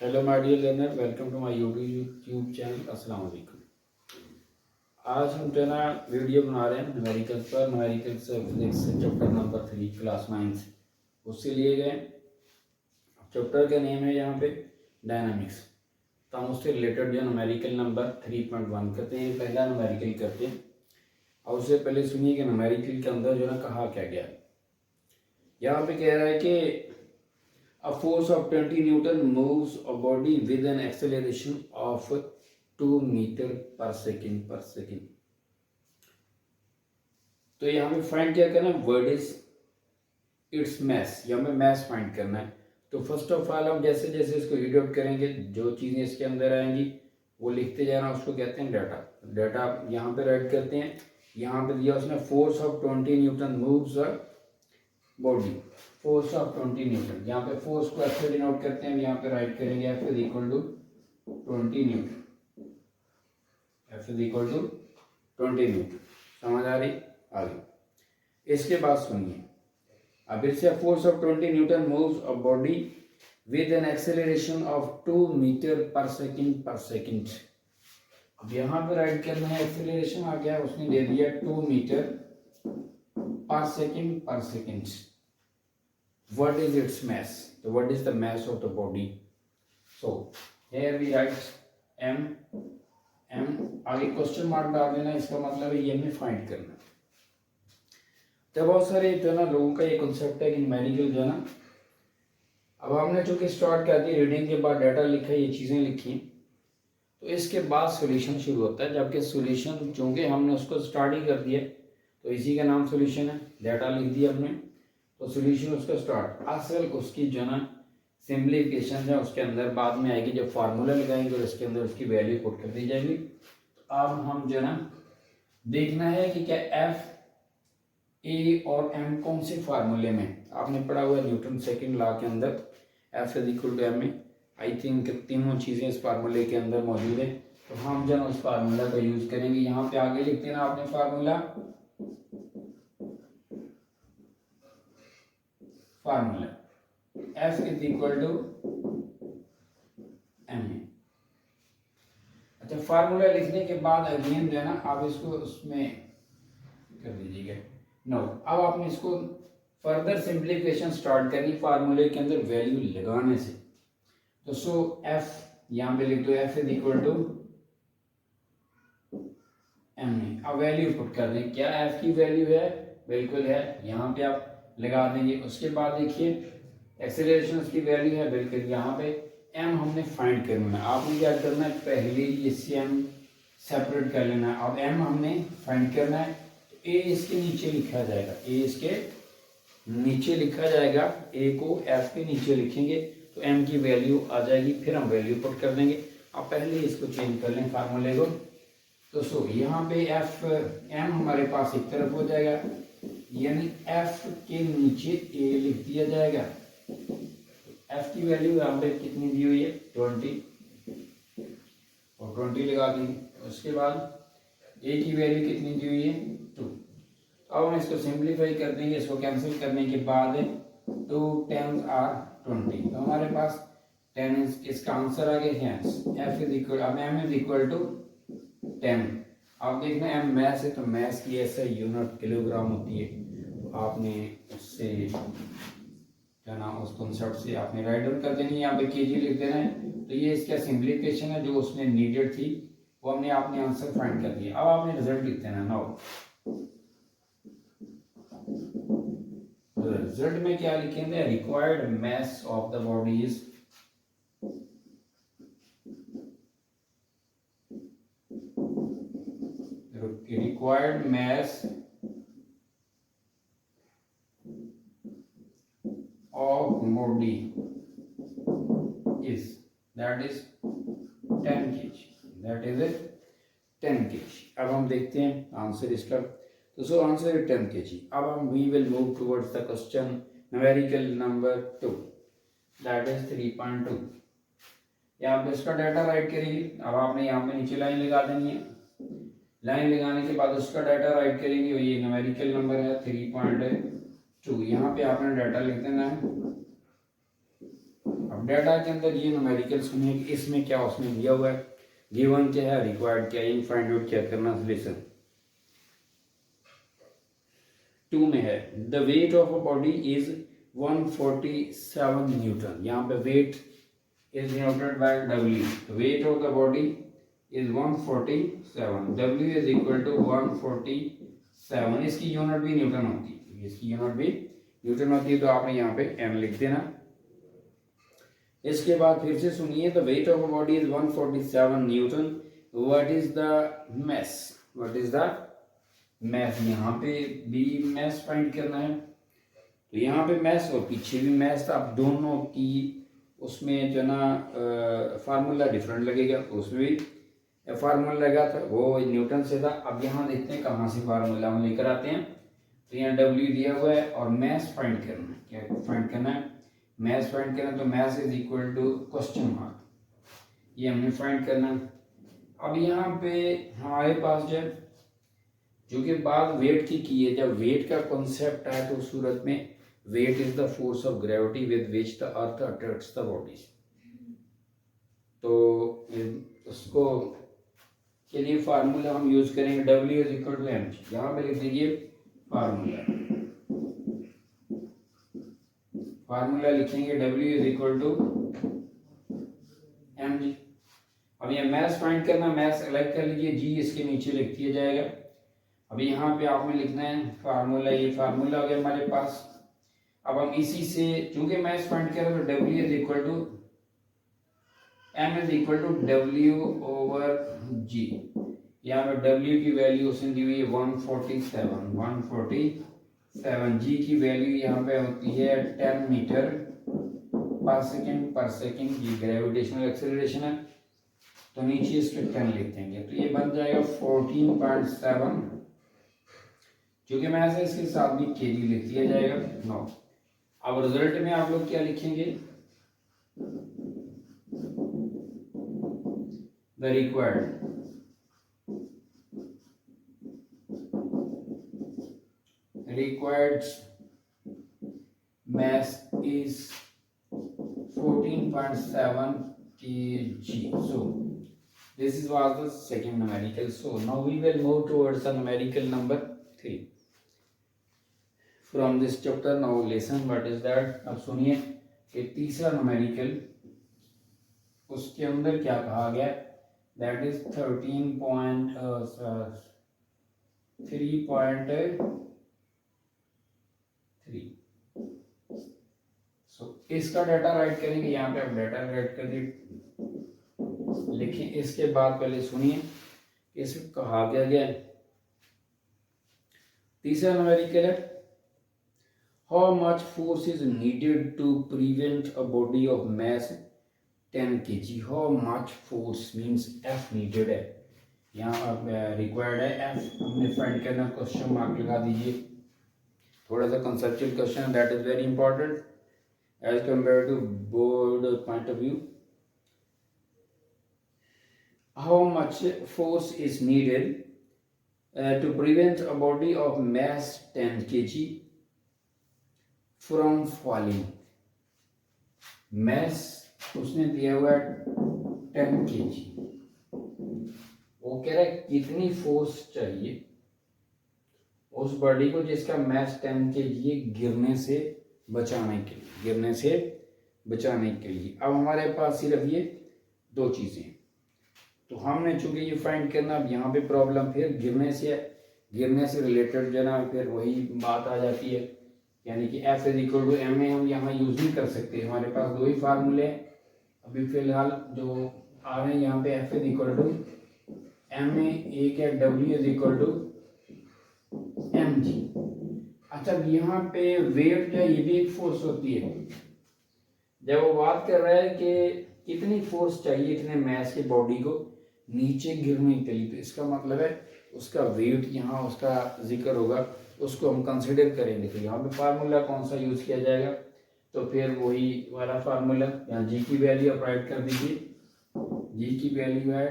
Hello my dear learner, welcome to my YouTube channel. अस्सलाम वालेकुम। आज हम जो है ना वीडियो बना रहे हैं न्यूमेरिकल्स पर। Numericals physics chapter number 3 class 9 उससे लिए गए। चैप्टर का नेम है यहाँ पे डायनामिक्स। तो हम उससे रिलेटेड जो न्यूमेरिकल नंबर 3.1 करते हैं। पहला न्यूमेरिकल करते हैं और उससे पहले सुनिए कि न्यूमेरिकल के अंदर जो है ना कहा क्या गया। यहाँ पे कह रहा है कि a force of 20 Newton moves a body with an acceleration of 2 meter per second. तो यहाँ पे फाइंड क्या करना है, वर्ड इज इट्स मैस, या हमें मैस फाइंड करना है। तो फर्स्ट ऑफ ऑल हम जैसे जैसे इसको रीड आउट करेंगे, जो चीज़ें इसके अंदर आएंगी वो लिखते जाना, उसको कहते हैं डाटा। डाटा यहाँ पे राइट करते हैं। यहाँ पे दिया उसने force of 20 newton moves a body, force of 20 Newton. यहाँ पे फोर्स को ऐसे डिनोट करते हैं, यहाँ पे राइट करेंगे F is equal to 20 newton. F is equal to 20 newton. समझ आ रही? आगे इसके बाद सुनिए। अब इससे force of 20 newton moves a body with an acceleration of 2 metre per second. अब यहाँ पे राइट करना है, एक्सेलरेशन आ गया, उसने दे दिया 2 metre per second. What is its mass? So what is the mass of the body? So here we write m आगे question mark डाल देना, इसका मतलब है ये हमें फाइंड करना। तो बहुत सारे जो है ना लोगों का ये कॉन्सेप्ट है कि न्यूमेरिकल जो है ना, अब हमने चूंकि स्टार्ट कर दी रीडिंग के बाद डाटा लिखा, ये चीज़ें लिखी, तो इसके बाद सॉल्यूशन शुरू होता है। जबकि सॉल्यूशन चूंकि हमने उसको स्टार्ट ही कर दिया, तो इसी का नाम सॉल्यूशन है। डाटा लिख दिया हमने, तो सॉल्यूशन उसका स्टार्ट। असल उसकी जो ना सिंप्लीफिकेशन है उसके अंदर बाद में आएगी, जब फार्मूला लगाएंगे और इसके अंदर उसकी वैल्यू पुट कर दी जाएगी। तो अब हम जो ना देखना है कि क्या एफ ए और एम कौन से फार्मूले में, आपने पढ़ा हुआ न्यूटन सेकंड लॉ के अंदर F is equal to M में। आई थिंक तीनों चीज़ें इस फार्मूले के अंदर मौजूद है, तो हम जो उस फार्मूला का यूज करेंगे। यहाँ पे आगे लिख देना आपने formula F is equal to M. अच्छा, फार्मूला लिखने के बाद अगेन जो है ना आप इसको उसमें कर दीजिएगा। नो, अब आपने इसको फर्दर सिंप्लीफिकेशन स्टार्ट करनी फार्मूले के अंदर वैल्यू लगाने से। तो सो F यहाँ पे लिख दो, F is equal to M. अब वैल्यू पुट कर दें, क्या F की वैल्यू है? बिल्कुल है, यहाँ पे आप लगा देंगे। उसके बाद देखिए एक्सेलरेशन की वैल्यू है, बिल्कुल यहाँ पे m हमने फाइंड करना है। आपने क्या करना है, पहले इससे m सेपरेट कर लेना है। अब m हमने फाइंड करना है, तो a इसके नीचे लिखा जाएगा, a इसके नीचे लिखा जाएगा, a को f के नीचे लिखेंगे तो m की वैल्यू आ जाएगी, फिर हम वैल्यू पुट कर देंगे। अब पहले इसको चेंज कर लें फार्मूले को। तो सो यहाँ पे m हमारे पास एक तरफ हो जाएगा, यानी f के नीचे a लिख दिया जाएगा। f की वैल्यू यहाँ पे कितनी दी हुई है, 20, और 20 लगा देंगे। उसके बाद a की वैल्यू कितनी दी हुई है, 2। अब हम इसको सिंप्लीफाई कर देंगे, इसको कैंसिल करने के बाद 2 10 आर 20, तो हमारे पास 10 इसका आंसर आ गया। f इज इक्वल, अब m इज इक्वल टू 10। आप देखना m मैस है, तो मैस की ऐसे यूनिट किलोग्राम होती है, तो आपने उससे क्या ना उस कॉन्सेप्ट से आपने राइट डाउन कर देनी है। यहाँ पे केजी लिख देना है। तो ये इसका सिंप्लीफिकेशन है जो उसने नीडेड थी, वो हमने आपने आंसर फाइंड कर दिया। अब आपने रिजल्ट लिख देना। नाउ रिजल्ट में क्या लिखेंगे, required mass of the body is required mass of body is, that is 10 kg, that is 10 kg। अब हम देखते हैं आंसर इसका। तो सो आंसर है 10 kg। अब हम we will move towards the question numerical number 2, that is 3.2। यहाँ पे इसका डाटा राइट करेंगे। अब आपने यहाँ पे नीचे लाइन लगा देनी है, लाइन लगाने के बाद उसका डाटा राइट करेंगे। ये न्यूमेरिकल नंबर है 3.2, यहाँ पे आपने डाटा लिख देना है। अब अब डाटा के अंदर ये न्यूमेरिकल सुनिए कि इसमें क्या उसमें दिया हुआ है, गिवन क्या है, रिक्वायर्ड क्या है, इन फाइंड आउट क्या करना। लिसन 2 में है the weight of a body is 147 newton. यहाँ पे weight is denoted by W। Weight of the body is 147, W is equal to 147। इसकी यूनिट भी न्यूटन होती है, इसकी यूनिट भी न्यूटन होती है, तो आपने यहाँ पे n लिख देना। इसके बाद फिर से सुनिए the weight of a body is 147 newton. What is the mass, what is the mass, यहाँ पे भी मैस फाइंड करना है। तो यहाँ पे मैस और पीछे भी मैस था, अब दोनों की उसमें जो ना फार्मूला डिफरेंट लगेगा, उसमें भी फार्मूला लगा था वो न्यूटन से था। अब यहाँ देखते हैं कहाँ से फार्मूला हम लेकर आते हैं। तो यहाँ W दिया हुआ है और मैस फाइंड करना है, क्या फाइंड करना है, मैस फाइंड करना। तो mass is equal to question mark, ये हमने फाइंड करना। अब यहाँ पे हमारे पास जो कि बात वेट की है, जब वेट का कॉन्सेप्ट है तो उस सूरत में weight is the force of gravity with which the earth attracts the bodies. तो उसको के लिए फार्मूला हम यूज करेंगे W is equal to M. यहाँ पे लिख दीजिए फार्मूला, फार्मूला लिखेंगे W is equal to M G. अब ये मैस फाइंड करना, मैस अलग कर लीजिए, G इसके नीचे लिख दिया जाएगा। अब यहाँ पे आपने लिखना है फार्मूला, ये फार्मूला हो गया हमारे पास। अब हम इसी से चूंकि मैस फाइंड कर रहे हैं तो W is equal to M is equal to W over G। यहाँ पे W की वैल्यू उसने दी हुई है 147, G की वैल्यू यहाँ पे होती है 10 मीटर पर सेकेंड। ये ग्रेविटेशनल एक्सेलरेशन है, तो नीचे इस पे 10 लिख देंगे, तो ये बन जाएगा 14.7। क्योंकि मैं ऐसे इसके साथ भी केजी लिख दिया जाएगा 9। अब रिजल्ट में आप लोग क्या लिखेंगे, the required mass is 14.7 kg. So this is was the second numerical. So now we will move towards the numerical number 3 from this chapter. Now listen what is that। अब सुनिए कि तीसरा numerical उसके अंदर क्या कहा गया, that is 13.3.3। सो इसका डाटा राइट करेंगे, यहाँ पे आप डाटा राइट कर दी लिखें। इसके बाद पहले सुनिए इसमें कहा गया तीसरा न्यूमेरिकल है how much force is needed to prevent a body of mass 10 kg। How much force means F needed है, यहाँ रिक्वायर्ड है F हमने फाइंड करना, क्वेश्चन मार्क लगा दीजिए। थोड़ा सा conceptual question, that is very important as compare to board point of view. How much force is needed to prevent a body of mass 10 kg from falling. Mass उसने दिया हुआ है 10 kg, वो कह रहा है कितनी फोर्स चाहिए उस बॉडी को जिसका मास 10 kg गिरने से बचाने के लिए। अब हमारे पास सिर्फ ये दो चीजें, तो हमने चूंकि ये फाइंड करना, अब यहाँ पे प्रॉब्लम फिर गिरने से रिलेटेड जो ना फिर वही बात आ जाती है, यानी कि F is equal to M हम यहाँ यूज नहीं कर सकते, हमारे पास दो ही फार्मूले हैं अभी फिलहाल जो आ रहे हैं यहाँ पे। F is equal to M एक है, W is equal to mg। अच्छा यहाँ पे वेट जो है ये भी एक फोर्स होती है। जब वो बात कर रहा है कि कितनी फोर्स चाहिए इतने मास की बॉडी को नीचे गिरने के लिए, तो इसका मतलब है उसका वेट यहाँ उसका जिक्र होगा, उसको हम कंसिडर करेंगे। तो यहाँ पे फार्मूला कौन सा यूज किया जाएगा, तो फिर वही वाला फार्मूला, यहाँ जी की वैल्यू आप राइट कर दीजिए। जी की वैल्यू है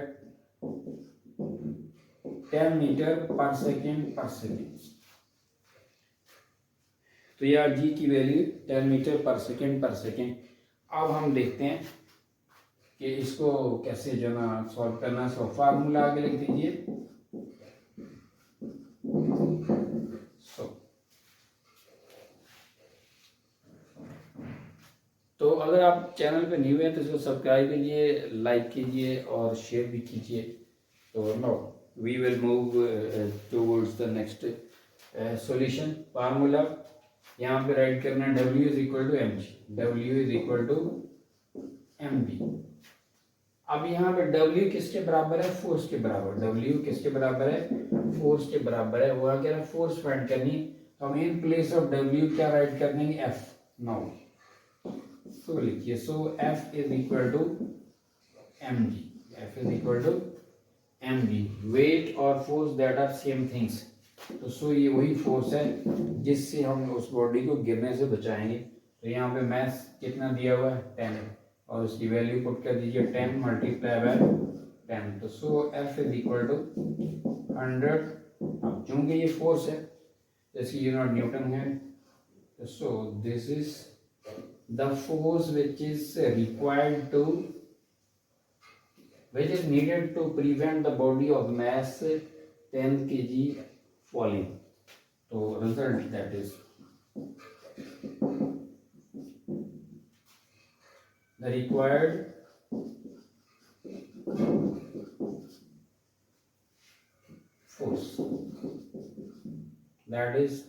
10 मीटर पर सेकेंड। तो यार जी की वैल्यू 10 मीटर पर सेकेंड। अब हम देखते हैं कि इसको कैसे जो ना सॉल्व करना है। सो फार्मूला आगे लिख दीजिए। तो अगर आप चैनल पे न्यू हैं तो इसको सब्सक्राइब कीजिए, लाइक कीजिए और शेयर भी कीजिए। तो now we will move towards the next solution. Formula यहाँ पे राइट करना है W is equal to M G, W is equal to M B. अब यहाँ पे W किसके बराबर है? फोर्स के बराबर। W किसके बराबर है? फोर्स के बराबर है। वह क्या है? फोर्स फाइंड करनी। हम इन प्लेस ऑफ W क्या राइट कर देंगे? F। नाउ सो लिखिए, so F is equal to M G. F is equal to M G. Weight और force that are same things. तो सो ये वही फोर्स है जिससे हम उस बॉडी को गिरने से बचाएंगे। तो यहाँ पे मैथ कितना दिया हुआ है? 10, और उसकी वैल्यू पुट कर दीजिए 10 मल्टीप्लाई बाय 10। तो सो F इज इक्वल टू 100। अब चूंकि ये फोर्स है, जैसे यूनिट न्यूटन है, तो so this is the force which is required to, which is needed to prevent the body of mass 10 kg falling. So result, that is the required force, that is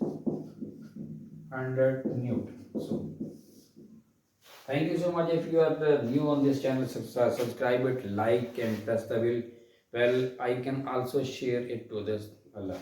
100 Newton. So thank you so much. If you are new on this channel, subscribe it, like and press the bell icon. Also share it to this. Allah.